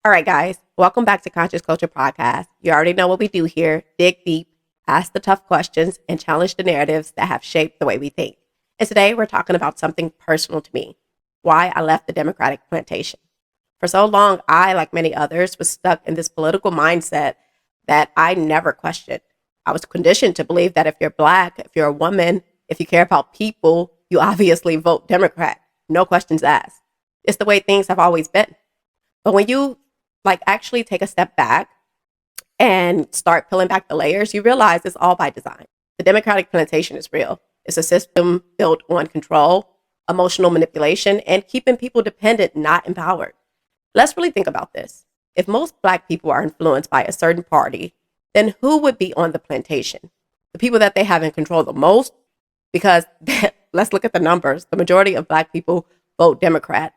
All right, guys, welcome back to Conscious Culture Podcast. You already know what we do here: dig deep, ask the tough questions, and challenge the narratives that have shaped the way we think. And today we're talking about something personal to me: why I left the Democratic plantation. For so long, I, like many others, was stuck in this political mindset that I never questioned. I was conditioned to believe that if you're Black, if you're a woman, if you care about people, you obviously vote Democrat. No questions asked. It's the way things have always been. But when you actually take a step back and start peeling back the layers, you realize it's all by design. The Democratic plantation is real. It's a system built on control, emotional manipulation, and keeping people dependent, not empowered. Let's really think about this. If most Black people are influenced by a certain party, then who would be on the plantation? The people that they have in control the most? Because let's look at the numbers. The majority of Black people vote Democrat.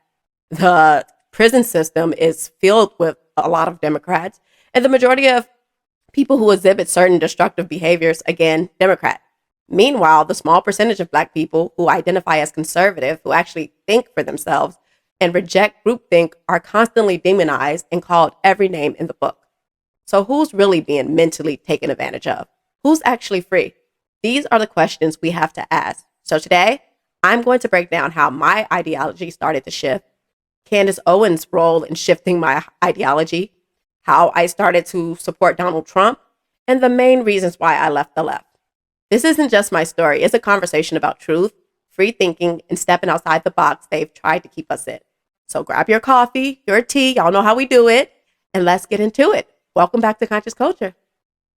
The prison system is filled with a lot of Democrats, and the majority of people who exhibit certain destructive behaviors, again, Democrat. Meanwhile, the small percentage of Black people who identify as conservative, who actually think for themselves and reject groupthink, are constantly demonized and called every name in the book. So who's really being mentally taken advantage of? Who's actually free? These are the questions we have to ask. So today, I'm going to break down how my ideology started to shift, Candace Owens' role in shifting my ideology, how I started to support Donald Trump, and the main reasons why I left the left. This isn't just my story. It's a conversation about truth, free thinking, and stepping outside the box they've tried to keep us in. So grab your coffee, your tea, y'all know how we do it, and let's get into it. Welcome back to Conscious Culture.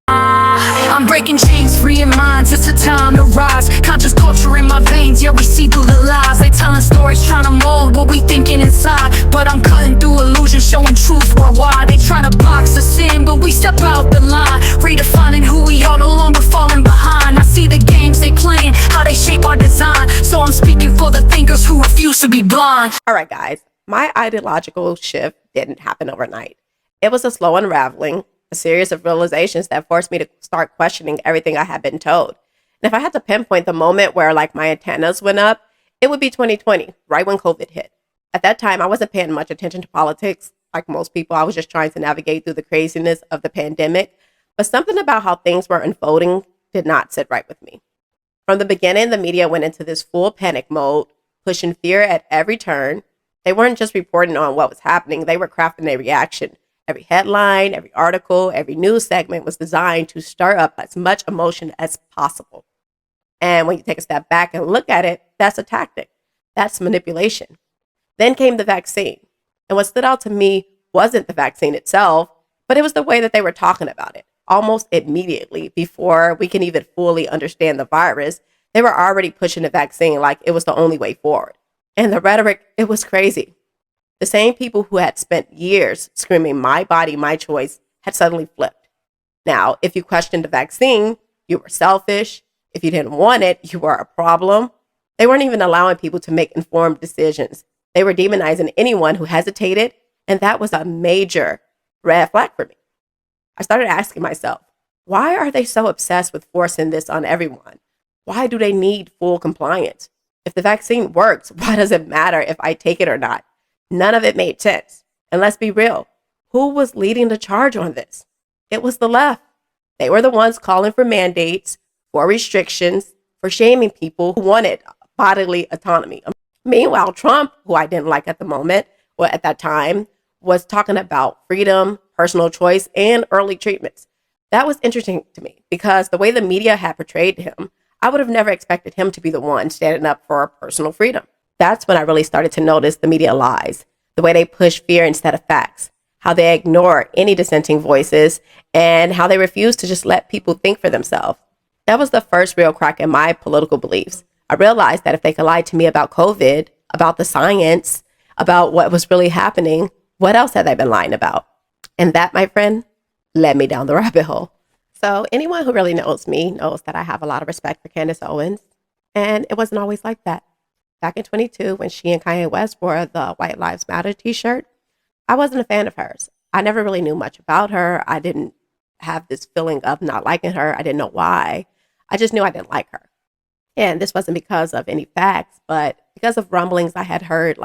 I'm breaking chains, freeing minds, it's a time to rise. Conscious culture in my veins, yeah, we see through the lies. They telling stories, trying to mold what we thinking inside. But I'm cutting through illusions, showing truth worldwide. They trying to box us in, but we step out the line. Redefining who we are, no longer falling behind. I see the games they playing, how they shape our design. So I'm speaking for the thinkers who refuse to be blind. All right, guys, my ideological shift didn't happen overnight. It was a slow unraveling, a series of realizations that forced me to start questioning everything I had been told. And if I had to pinpoint the moment where my antennas went up, it would be 2020, right when COVID hit. At that time, I wasn't paying much attention to politics. Like most people, I was just trying to navigate through the craziness of the pandemic. But something about how things were unfolding did not sit right with me. From the beginning, the media went into this full panic mode, pushing fear at every turn. They weren't just reporting on what was happening, they were crafting a reaction. Every headline, every article, every news segment was designed to stir up as much emotion as possible. And when you take a step back and look at it, that's a tactic. That's manipulation. Then came the vaccine. And what stood out to me wasn't the vaccine itself, but it was the way that they were talking about it. Almost immediately, before we can even fully understand the virus, they were already pushing the vaccine like it was the only way forward. And the rhetoric, it was crazy. The same people who had spent years screaming, "My body, my choice," had suddenly flipped. Now, if you questioned the vaccine, you were selfish. If you didn't want it, you were a problem. They weren't even allowing people to make informed decisions. They were demonizing anyone who hesitated, and that was a major red flag for me. I started asking myself, why are they so obsessed with forcing this on everyone? Why do they need full compliance? If the vaccine works, why does it matter if I take it or not? None of it made sense. And let's be real, who was leading the charge on this? It was the left. They were the ones calling for mandates, for restrictions, for shaming people who wanted bodily autonomy. Meanwhile, Trump, who I didn't like at the moment, or at that time, was talking about freedom, personal choice, and early treatments. That was interesting to me because the way the media had portrayed him, I would have never expected him to be the one standing up for personal freedom. That's when I really started to notice the media lies, the way they push fear instead of facts, how they ignore any dissenting voices, and how they refuse to just let people think for themselves. That was the first real crack in my political beliefs. I realized that if they could lie to me about COVID, about the science, about what was really happening, what else had they been lying about? And that, my friend, led me down the rabbit hole. So anyone who really knows me knows that I have a lot of respect for Candace Owens, and it wasn't always like that. Back in 22, when she and Kanye West wore the White Lives Matter t-shirt, I wasn't a fan of hers. I never really knew much about her. I didn't have this feeling of not liking her. I didn't know why. I just knew I didn't like her. And this wasn't because of any facts, but because of rumblings I had heard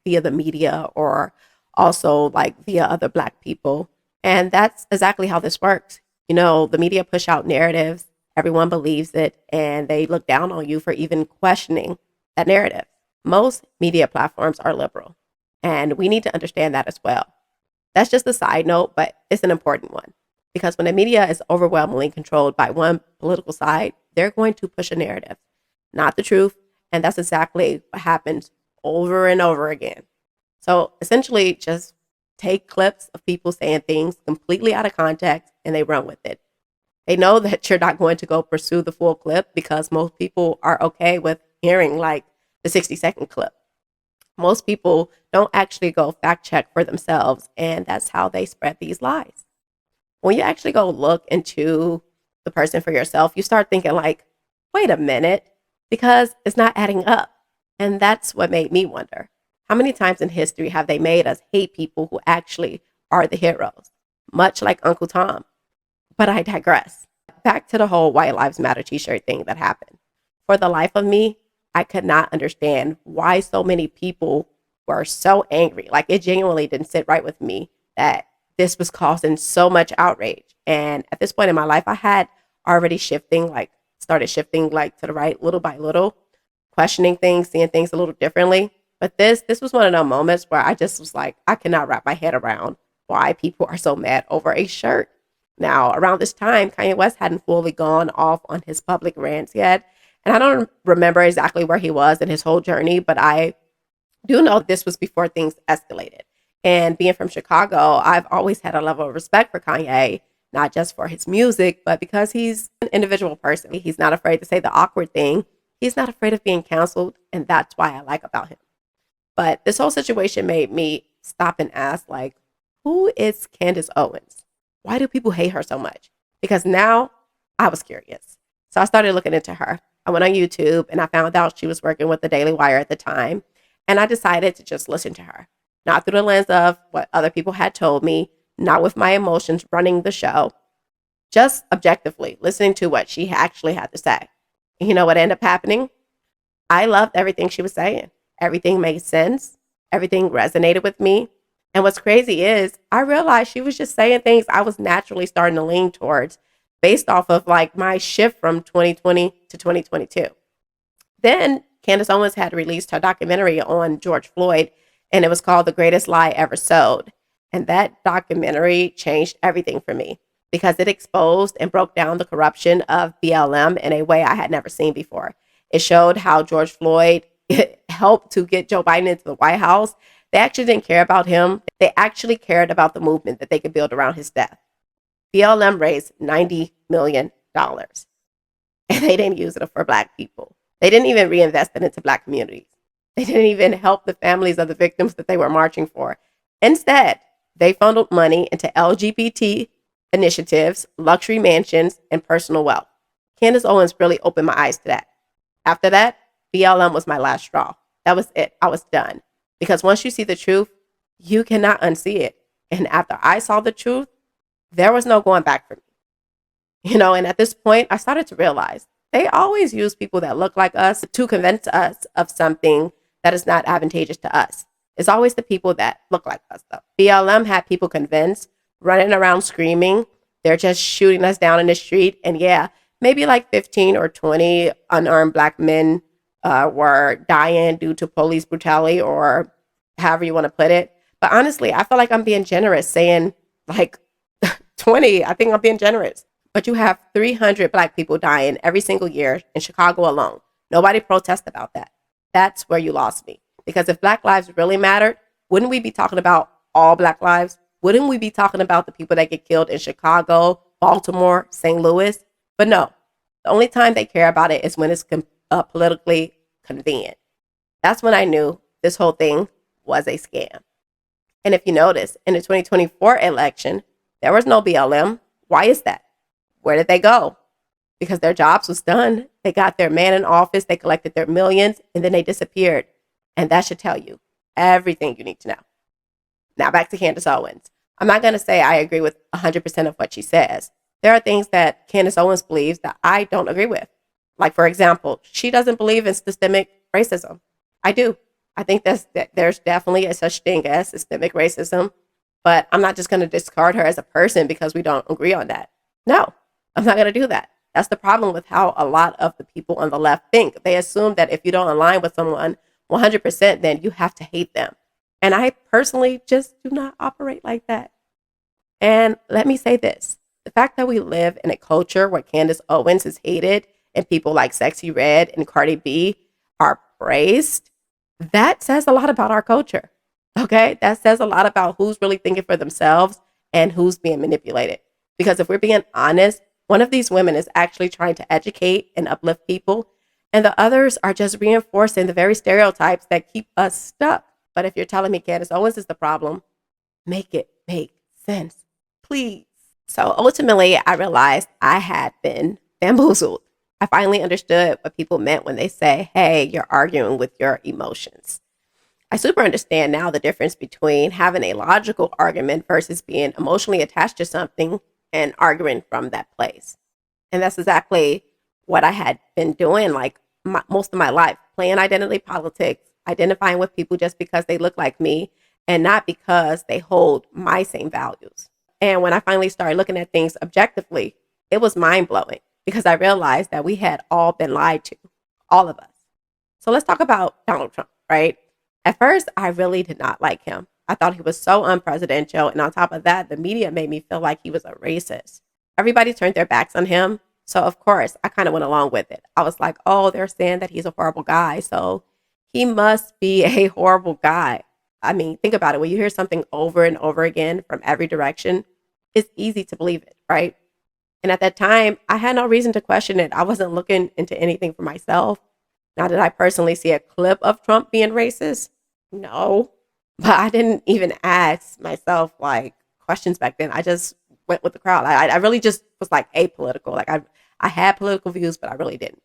via the media or also like via other Black people. And that's exactly how this works. You know, the media push out narratives, everyone believes it, and they look down on you for even questioning that narrative. Most media platforms are liberal, and we need to understand that as well. That's just a side note, but it's an important one. Because when the media is overwhelmingly controlled by one political side, they're going to push a narrative, not the truth. And that's exactly what happens over and over again. So essentially, just take clips of people saying things completely out of context and they run with it. They know that you're not going to go pursue the full clip because most people are okay with hearing like the 60-second clip. Most people don't actually go fact check for themselves, and that's how they spread these lies. When you actually go look into the person for yourself, you start thinking like, wait a minute, because it's not adding up. And that's what made me wonder. How many times in history have they made us hate people who actually are the heroes? Much like Uncle Tom. But I digress. Back to the whole White Lives Matter t-shirt thing that happened. For the life of me, I could not understand why so many people were so angry. Like it genuinely didn't sit right with me that this was causing so much outrage. And at this point in my life, I had already started shifting like to the right little by little, questioning things, seeing things a little differently. But this was one of those moments where I just was like, I cannot wrap my head around why people are so mad over a shirt. Now, around this time, Kanye West hadn't fully gone off on his public rants yet. And I don't remember exactly where he was in his whole journey, but I do know this was before things escalated. And being from Chicago, I've always had a level of respect for Kanye, not just for his music, but because he's an individual person. He's not afraid to say the awkward thing. He's not afraid of being canceled. And that's why I like about him. But this whole situation made me stop and ask, like, who is Candace Owens? Why do people hate her so much? Because now I was curious. So I started looking into her. I went on YouTube and I found out she was working with the Daily Wire at the time. And I decided to just listen to her, not through the lens of what other people had told me, not with my emotions running the show, just objectively listening to what she actually had to say. And you know what ended up happening? I loved everything she was saying. Everything made sense. Everything resonated with me. And what's crazy is I realized she was just saying things I was naturally starting to lean towards based off of like my shift from 2020 to 2022. Then Candace Owens had released her documentary on George Floyd, and it was called The Greatest Lie Ever Sold. And that documentary changed everything for me because it exposed and broke down the corruption of BLM in a way I had never seen before. It showed how George Floyd helped to get Joe Biden into the White House. They actually didn't care about him. They actually cared about the movement that they could build around his death. BLM raised $90 million, and they didn't use it for Black people. They didn't even reinvest it into Black communities. They didn't even help the families of the victims that they were marching for. Instead, they funneled money into LGBT initiatives, luxury mansions, and personal wealth. Candace Owens really opened my eyes to that. After that, BLM was my last straw. That was it. I was done. Because once you see the truth, you cannot unsee it. And after I saw the truth, there was no going back for me. You know, and at this point, I started to realize they always use people that look like us to convince us of something that is not advantageous to us. It's always the people that look like us, though. BLM had people convinced, running around screaming. They're just shooting us down in the street. And yeah, maybe like 15 or 20 unarmed Black men were dying due to police brutality or however you want to put it. But honestly, I feel like I'm being generous saying like 20. I think I'm being generous. But you have 300 Black people dying every single year in Chicago alone. Nobody protests about that. That's where you lost me. Because if Black lives really mattered, wouldn't we be talking about all Black lives? Wouldn't we be talking about the people that get killed in Chicago, Baltimore, St. Louis? But no, the only time they care about it is when it's politically convenient. That's when I knew this whole thing was a scam. And if you notice, in the 2024 election, there was no BLM. Why is that? Where did they go? Because their jobs was done. They got their man in office, they collected their millions, and then they disappeared. And that should tell you everything you need to know. Now back to Candace Owens. I'm not going to say I agree with 100% of what she says. There are things that Candace Owens believes that I don't agree with. Like, for example, she doesn't believe in systemic racism. I do. I think there's definitely a such thing as systemic racism, but I'm not just going to discard her as a person because we don't agree on that. No, I'm not going to do that. That's the problem with how a lot of the people on the left think. They assume that if you don't align with someone 100%, then you have to hate them. And I personally just do not operate like that. And let me say this. The fact that we live in a culture where Candace Owens is hated and people like Sexy Red and Cardi B are praised, that says a lot about our culture. Okay? That says a lot about who's really thinking for themselves and who's being manipulated. Because if we're being honest, one of these women is actually trying to educate and uplift people, and the others are just reinforcing the very stereotypes that keep us stuck. But if you're telling me Candace Owens is the problem, make it make sense, please. So ultimately, I realized I had been bamboozled. I finally understood what people meant when they say, hey, you're arguing with your emotions. I super understand now the difference between having a logical argument versus being emotionally attached to something and arguing from that place. And that's exactly what I had been doing most of my life, playing identity politics, identifying with people just because they look like me and not because they hold my same values. And when I finally started looking at things objectively, it was mind blowing because I realized that we had all been lied to, all of us. So let's talk about Donald Trump, right? At first, I really did not like him. I thought he was so unpresidential. And on top of that, the media made me feel like he was a racist. Everybody turned their backs on him. So, of course, I kind of went along with it. I was like, oh, they're saying that he's a horrible guy. So he must be a horrible guy. I mean, think about it. When you hear something over and over again from every direction, it's easy to believe it, right? And at that time, I had no reason to question it. I wasn't looking into anything for myself. Now, did I personally see a clip of Trump being racist? No. But I didn't even ask myself questions back then. I just went with the crowd. I really just was apolitical. I had political views, but I really didn't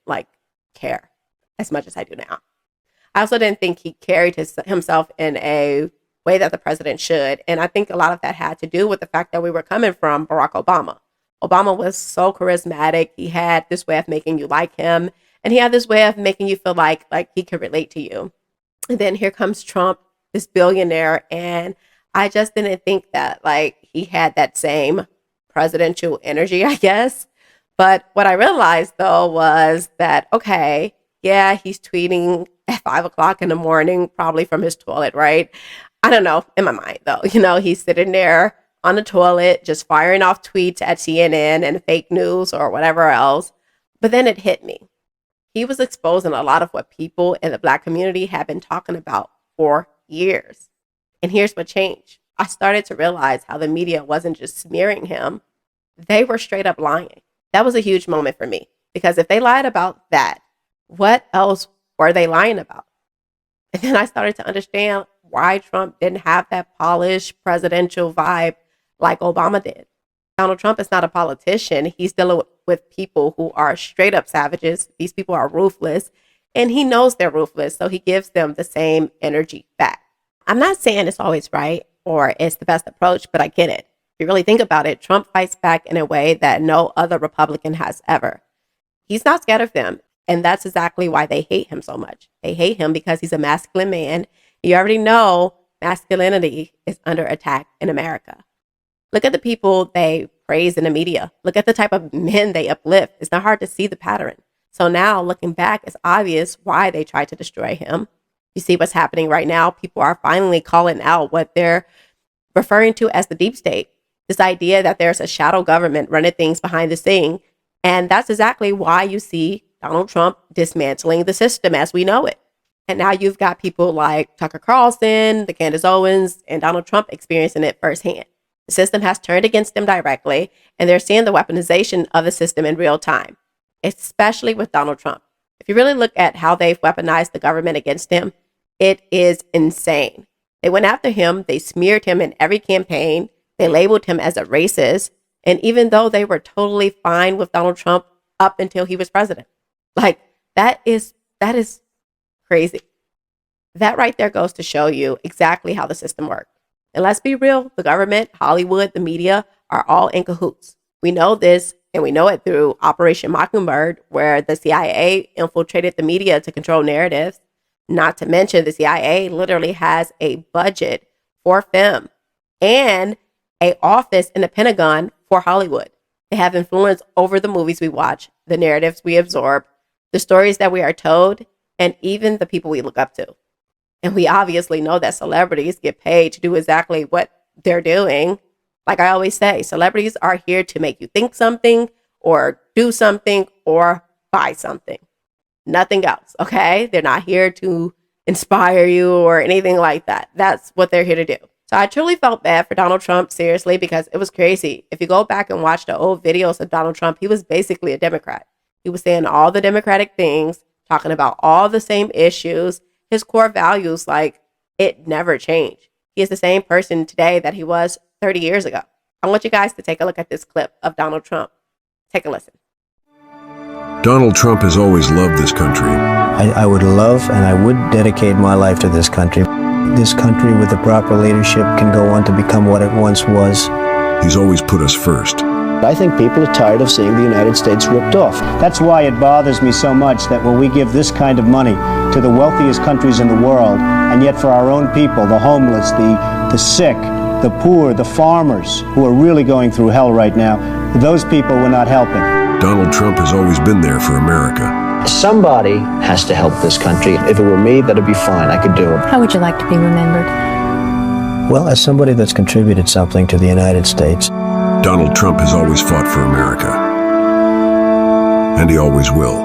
care as much as I do now. I also didn't think he carried himself in a way that the president should. And I think a lot of that had to do with the fact that we were coming from Barack Obama. Obama was so charismatic. He had this way of making you like him. And he had this way of making you feel like he could relate to you. And then here comes Trump, this billionaire. And I just didn't think that he had that same presidential energy, I guess. But what I realized though was that, okay, yeah, he's tweeting at 5 o'clock in the morning, probably from his toilet, right? I don't know, in my mind though, he's sitting there on the toilet, just firing off tweets at CNN and fake news or whatever else. But then it hit me. He was exposing a lot of what people in the Black community had been talking about for years. And here's what changed. I started to realize how the media wasn't just smearing him. They were straight up lying. That was a huge moment for me because if they lied about that, what else were they lying about? And then I started to understand why Trump didn't have that polished presidential vibe like Obama did. Donald Trump is not a politician. He's dealing with people who are straight up savages. These people are ruthless, and he knows they're ruthless, so he gives them the same energy back. I'm not saying it's always right or it's the best approach, but I get it. If you really think about it, Trump fights back in a way that no other Republican has ever. He's not scared of them, and that's exactly why they hate him so much. They hate him because he's a masculine man. You already know masculinity is under attack in America. Look at the people they praise in the media. Look at the type of men they uplift. It's not hard to see the pattern. So now looking back, it's obvious why they tried to destroy him. You see what's happening right now. People are finally calling out what they're referring to as the deep state. This idea that there's a shadow government running things behind the scene. And that's exactly why you see Donald Trump dismantling the system as we know it. And now you've got people like Tucker Carlson, the Candace Owens, and Donald Trump experiencing it firsthand. The system has turned against them directly, and they're seeing the weaponization of the system in real time, especially with Donald Trump. If you really look at how they've weaponized the government against him, it is insane. They went after him. They smeared him in every campaign. They labeled him as a racist. And even though they were totally fine with Donald Trump up until he was president, that is crazy. That right there goes to show you exactly how the system works. And let's be real, the government, Hollywood, the media are all in cahoots. We know this, and we know it through Operation Mockingbird, where the CIA infiltrated the media to control narratives. Not to mention the CIA literally has a budget for film and a office in the Pentagon for Hollywood. They have influence over the movies we watch, the narratives we absorb, the stories that we are told, and even the people we look up to. And we obviously know that celebrities get paid to do exactly what they're doing. Like I always say, celebrities are here to make you think something or do something or buy something. Nothing else, okay? They're not here to inspire you or anything like that. That's what they're here to do. So I truly felt bad for Donald Trump, seriously, because it was crazy. If you go back and watch the old videos of Donald Trump, he was basically a Democrat. He was saying all the Democratic things, talking about all the same issues. His core values, like, it never changed. He is the same person today that he was 30 years ago. I want you guys to take a look at this clip of Donald Trump. Take a listen. Donald Trump has always loved this country. I would love and I would dedicate my life to this country. This country with the proper leadership can go on to become what it once was. He's always put us first. I think people are tired of seeing the United States ripped off. That's why it bothers me so much that when we give this kind of money to the wealthiest countries in the world, and yet for our own people, the homeless, the sick, the poor, the farmers, who are really going through hell right now, those people we're not helping. Donald Trump has always been there for America. Somebody has to help this country. If it were me, that'd be fine. I could do it. How would you like to be remembered? Well, as somebody that's contributed something to the United States. Donald Trump has always fought for America. And he always will.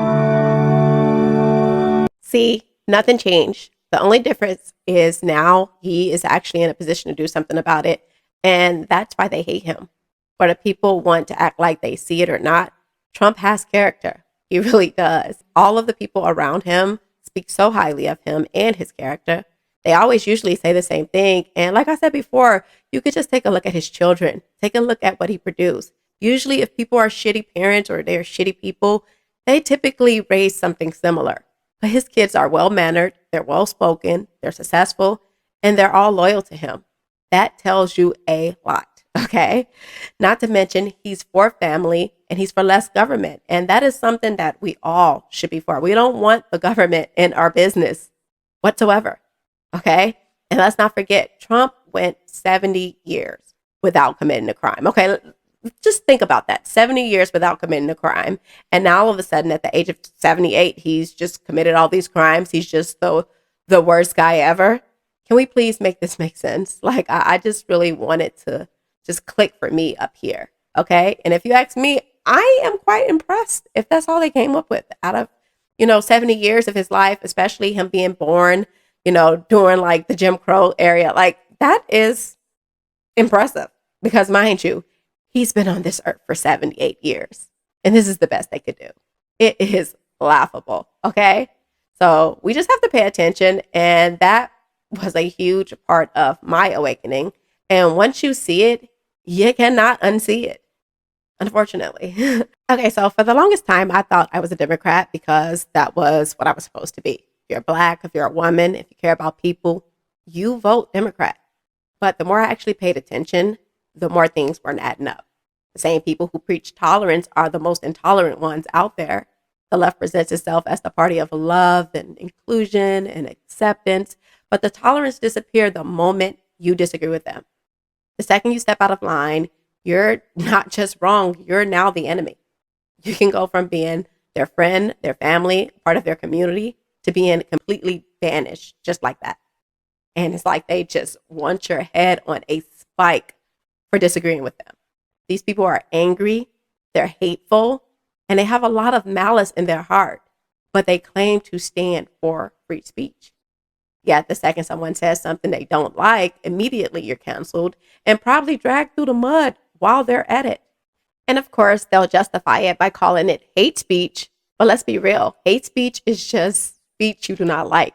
See, nothing changed. The only difference is now he is actually in a position to do something about it. And that's why they hate him. Whether people want to act like they see it or not, Trump has character. He really does. All of the people around him speak so highly of him and his character. They always usually say the same thing. And like I said before, you could just take a look at his children. Take a look at what he produced. Usually if people are shitty parents or they're shitty people, they typically raise something similar. But his kids are well-mannered, they're well-spoken, they're successful, and they're all loyal to him. That tells you a lot. Okay. Not to mention he's for family and he's for less government. And that is something that we all should be for. We don't want the government in our business whatsoever. Okay. And let's not forget, Trump went 70 years without committing a crime. Okay. Just think about that. 70 years without committing a crime. And now all of a sudden at the age of 78, he's just committed all these crimes. He's just the worst guy ever. Can we please make this make sense? Like, I just really want it to just click for me up here. Okay. And if you ask me, I am quite impressed if that's all they came up with out of, 70 years of his life, especially him being born, during like the Jim Crow area. Like, that is impressive because, mind you, he's been on this earth for 78 years and this is the best they could do. It is laughable. Okay. So we just have to pay attention. And that was a huge part of my awakening. And once you see it, you cannot unsee it, unfortunately. Okay, so for the longest time, I thought I was a Democrat because that was what I was supposed to be. If you're black, if you're a woman, if you care about people, you vote Democrat. But the more I actually paid attention, the more things weren't adding up. The same people who preach tolerance are the most intolerant ones out there. The left presents itself as the party of love and inclusion and acceptance, but the tolerance disappears the moment you disagree with them. The second you step out of line, you're not just wrong, you're now the enemy. You can go from being their friend, their family, part of their community, to being completely banished, just like that. And it's like they just want your head on a spike for disagreeing with them. These people are angry, they're hateful, and they have a lot of malice in their heart, but they claim to stand for free speech. Yet the second someone says something they don't like, immediately you're canceled and probably dragged through the mud while they're at it. And of course, they'll justify it by calling it hate speech. But let's be real. Hate speech is just speech you do not like.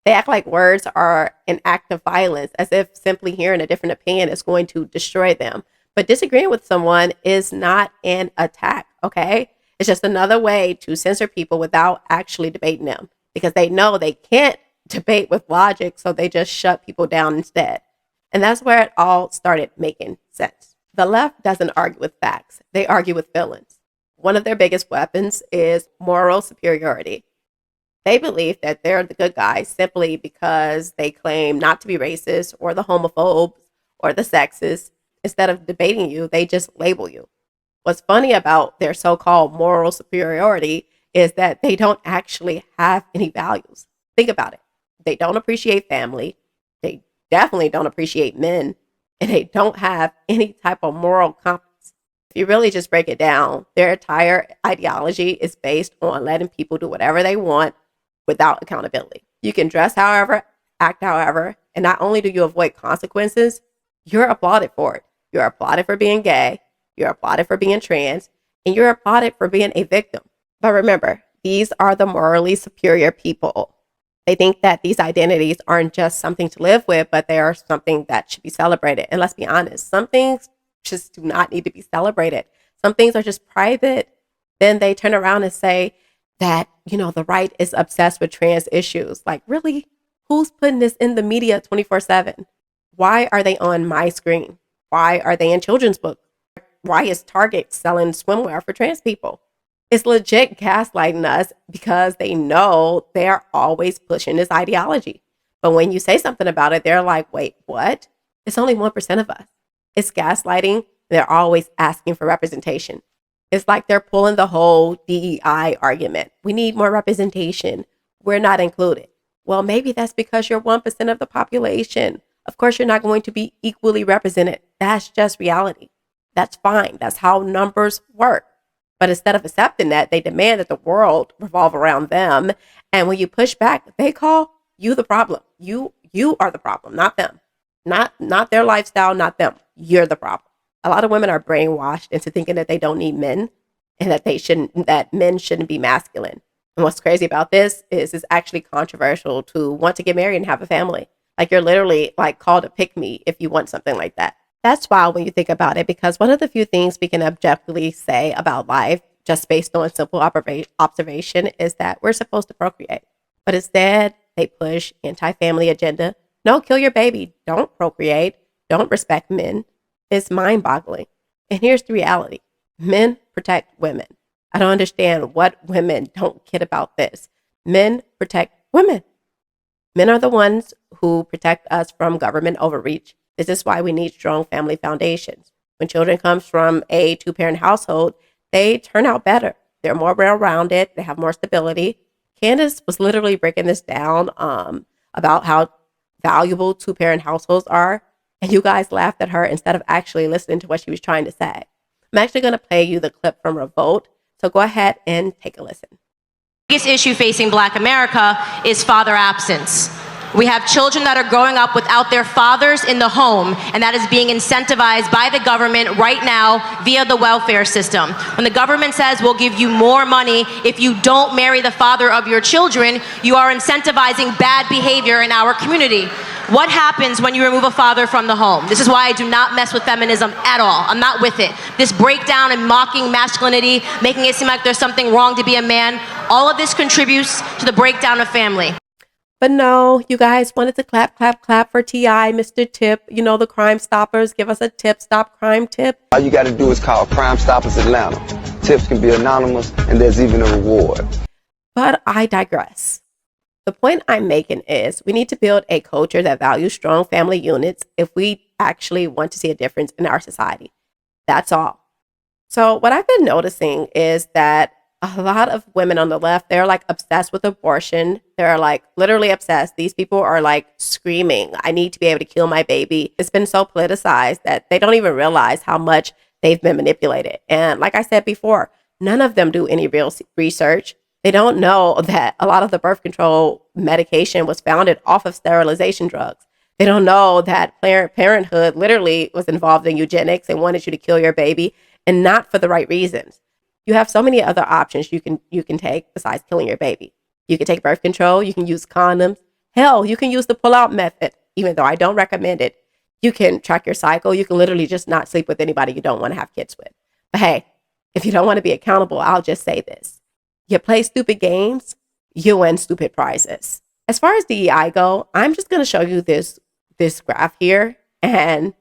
They act like words are an act of violence, as if simply hearing a different opinion is going to destroy them. But disagreeing with someone is not an attack, okay? It's just another way to censor people without actually debating them because they know they can't debate with logic, so they just shut people down instead. And that's where it all started making sense. The left doesn't argue with facts. They argue with feelings. One of their biggest weapons is moral superiority. They believe that they're the good guys simply because they claim not to be racist or the homophobes or the sexist. Instead of debating you, they just label you. What's funny about their so-called moral superiority is that they don't actually have any values. Think about it. They don't appreciate family. They definitely don't appreciate men. And they don't have any type of moral compass. If you really just break it down, their entire ideology is based on letting people do whatever they want without accountability. You can dress however, act however, and not only do you avoid consequences, you're applauded for it. You're applauded for being gay, you're applauded for being trans, and you're applauded for being a victim. But remember, these are the morally superior people. They think that these identities aren't just something to live with, but they are something that should be celebrated. And let's be honest, some things just do not need to be celebrated. Some things are just private. Then they turn around and say that, the right is obsessed with trans issues. Like, really? Who's putting this in the media 24/7? Why are they on my screen? Why are they in children's books? Why is Target selling swimwear for trans people? It's legit gaslighting us because they know they're always pushing this ideology. But when you say something about it, they're like, wait, what? It's only 1% of us. It's gaslighting. They're always asking for representation. It's like they're pulling the whole DEI argument. We need more representation. We're not included. Well, maybe that's because you're 1% of the population. Of course, you're not going to be equally represented. That's just reality. That's fine. That's how numbers work. But instead of accepting that, they demand that the world revolve around them. And when you push back, they call you the problem. You are the problem, not them. Not their lifestyle, not them. You're the problem. A lot of women are brainwashed into thinking that they don't need men and that men shouldn't be masculine. And what's crazy about this is it's actually controversial to want to get married and have a family. Like, you're literally like called a pick me if you want something like that. That's wild when you think about it, because one of the few things we can objectively say about life, just based on simple observation, is that we're supposed to procreate. But instead, they push anti-family agenda. No, kill your baby. Don't procreate. Don't respect men. It's mind-boggling. And here's the reality. Men protect women. I don't understand what women don't get about this. Men protect women. Men are the ones who protect us from government overreach. This is why we need strong family foundations. When children come from a two-parent household, they turn out better. They're more well-rounded. They have more stability. Candace was literally breaking this down about how valuable two-parent households are. And you guys laughed at her instead of actually listening to what she was trying to say. I'm actually going to play you the clip from Revolt. So go ahead and take a listen. The biggest issue facing Black America is father absence. We have children that are growing up without their fathers in the home, and that is being incentivized by the government right now via the welfare system. When the government says we'll give you more money if you don't marry the father of your children, you are incentivizing bad behavior in our community. What happens when you remove a father from the home? This is why I do not mess with feminism at all. I'm not with it. This breakdown and mocking masculinity, making it seem like there's something wrong to be a man, all of this contributes to the breakdown of family. But no, you guys wanted to clap, clap, clap for T.I., Mr. Tip. The Crime Stoppers. Give us a tip, stop crime tip. All you got to do is call Crime Stoppers Atlanta. Tips can be anonymous, and there's even a reward. But I digress. The point I'm making is we need to build a culture that values strong family units if we actually want to see a difference in our society. That's all. So what I've been noticing is that a lot of women on the left, they're like obsessed with abortion. They're like literally obsessed. These people are like screaming, I need to be able to kill my baby. It's been so politicized that they don't even realize how much they've been manipulated. And like I said before, none of them do any real research. They don't know that a lot of the birth control medication was founded off of sterilization drugs. They don't know that Planned Parenthood literally was involved in eugenics and wanted you to kill your baby, and not for the right reasons. You have so many other options you can take besides killing your baby. You can take birth control. You can use condoms. Hell, you can use the pull-out method, even though I don't recommend it. You can track your cycle. You can literally just not sleep with anybody you don't want to have kids with. But hey, if you don't want to be accountable, I'll just say this. You play stupid games, you win stupid prizes. As far as DEI go, I'm just going to show you this graph here and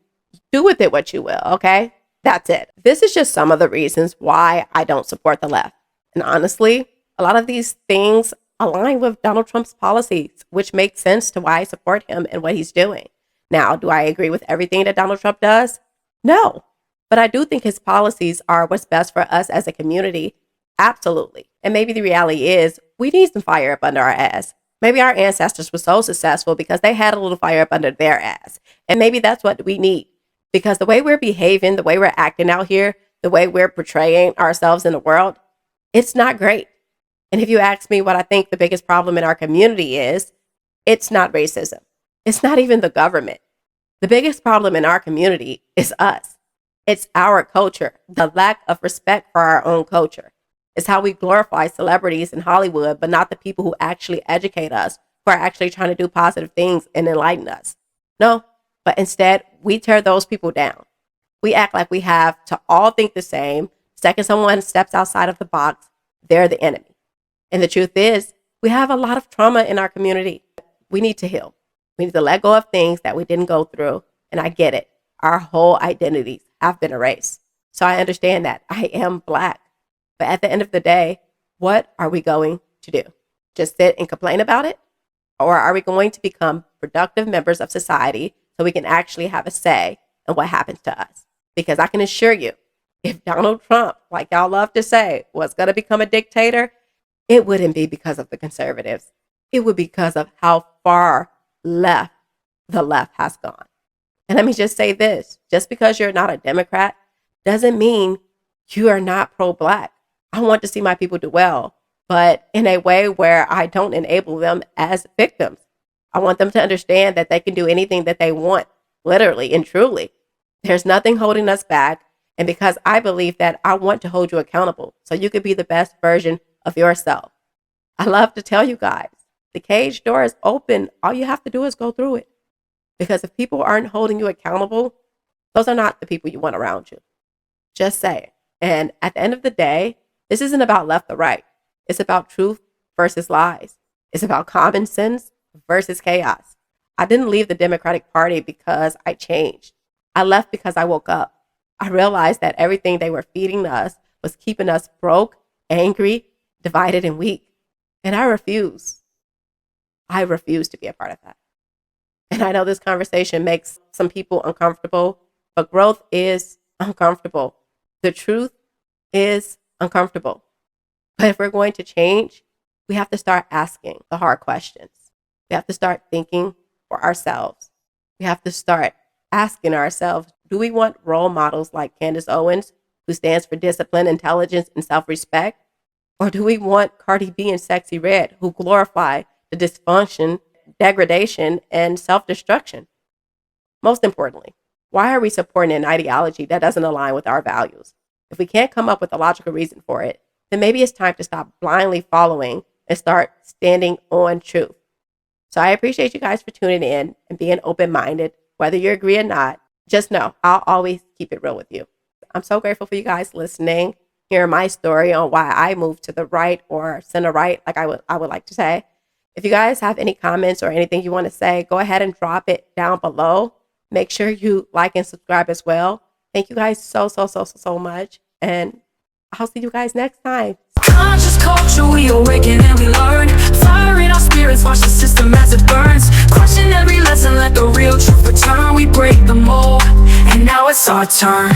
do with it what you will, okay? That's it. This is just some of the reasons why I don't support the left. And honestly, a lot of these things align with Donald Trump's policies, which makes sense to why I support him and what he's doing. Now, do I agree with everything that Donald Trump does? No. But I do think his policies are what's best for us as a community. Absolutely. And maybe the reality is we need some fire up under our ass. Maybe our ancestors were so successful because they had a little fire up under their ass. And maybe that's what we need. Because the way we're behaving, the way we're acting out here, the way we're portraying ourselves in the world, it's not great. And if you ask me what I think the biggest problem in our community is, it's not racism. It's not even the government. The biggest problem in our community is us. It's our culture, the lack of respect for our own culture. It's how we glorify celebrities in Hollywood, but not the people who actually educate us, who are actually trying to do positive things and enlighten us. No, but instead, we tear those people down. We act like we have to all think the same. Second someone steps outside of the box, they're the enemy. And the truth is, we have a lot of trauma in our community. We need to heal. We need to let go of things that we didn't go through. And I get it. Our whole identities have been erased. So I understand that. I am Black. But at the end of the day, what are we going to do? Just sit and complain about it? Or are we going to become productive members of society so we can actually have a say in what happens to us? Because I can assure you, if Donald Trump, like y'all love to say, was going to become a dictator, it wouldn't be because of the conservatives. It would be because of how far left the left has gone. And let me just say this, just because you're not a Democrat doesn't mean you are not pro-Black. I want to see my people do well, but in a way where I don't enable them as victims. I want them to understand that they can do anything that they want, literally and truly. There's nothing holding us back. And because I believe that, I want to hold you accountable so you could be the best version of yourself. I love to tell you guys, the cage door is open. All you have to do is go through it. Because if people aren't holding you accountable, those are not the people you want around you. Just say it. And at the end of the day, this isn't about left or right. It's about truth versus lies. It's about common sense versus chaos. I didn't leave the Democratic Party because I changed. I left because I woke up. I realized that everything they were feeding us was keeping us broke, angry, divided, and weak. And I refuse. I refuse to be a part of that. And I know this conversation makes some people uncomfortable, but growth is uncomfortable. The truth is uncomfortable. But if we're going to change, we have to start asking the hard questions. We have to start thinking for ourselves. We have to start asking ourselves, do we want role models like Candace Owens, who stands for discipline, intelligence, and self-respect? Or do we want Cardi B and Sexy Red, who glorify the dysfunction, degradation, and self-destruction? Most importantly, why are we supporting an ideology that doesn't align with our values? If we can't come up with a logical reason for it, then maybe it's time to stop blindly following and start standing on truth. So I appreciate you guys for tuning in and being open-minded. Whether you agree or not, just know I'll always keep it real with you. I'm so grateful for you guys listening, hearing my story on why I moved to the right or center right, like I would like to say. If you guys have any comments or anything you want to say, go ahead and drop it down below. Make sure you like and subscribe as well. Thank you guys so much. And I'll see you guys next time. Conscious culture, we awaken and we learn. Fire in our spirits, watch the system as it burns. Question every lesson, let the real truth return. We break the mold, and now it's our turn.